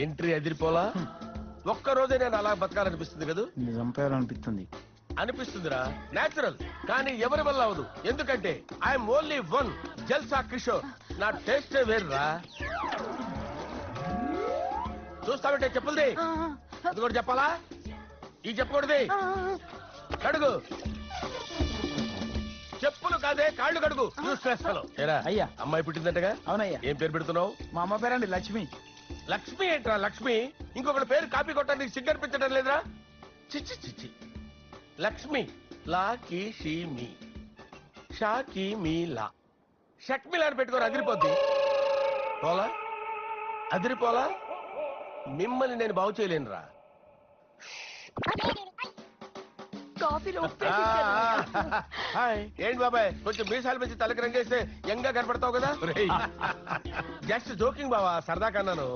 Entry అదిరిపోలా. ఒక్క రోజే నేను అలా బతకాలనిపిస్తుంది కదా. చంపేయాలనిపిస్తుంది. అనిపిస్తుందిరా, నేచురల్. కానీ ఎవరి వల్ల అవదు. ఎందుకంటే ఐఎమ్ ఓన్లీ వన్ జల్సా కిషోర్. నా టేస్ట్ వేర్రా. చూస్తామంటే చెప్పులది అది కూడా చెప్పాలా? ఈ చెప్పకూడది. కడుగు. చెప్పులు కాదే, కాళ్ళు కడుగు. అయ్యా. అమ్మాయి పుట్టిందంటగా? అవునయ్యా. ఏం పేరు పెడుతున్నావు? మా అమ్మ పేరండి లక్ష్మి. లక్ష్మి ఏంట్రా లక్ష్మి? ఇంకొకటి పేరు కాపీ కొట్టడానికి సిగ్గనిపించడం లేదురా? చిచ్చి చిచ్చి. లక్ష్మి లాకి షీమి షాకి మీలా షక్మిలా అని పెట్టుకోరు. అదిరిపోద్ది. పోలా అదిరిపోలా. మిమ్మల్ని నేను బాగు చేయలేనురా. హాయ్. ఏంటి బాబాయ్, కొంచెం మీసాలు పెంచి తలకి రంగేస్తే యంగ్ గా కనపడతావు కదా. జస్ట్ జోకింగ్ బావా, సరదా కన్నాను.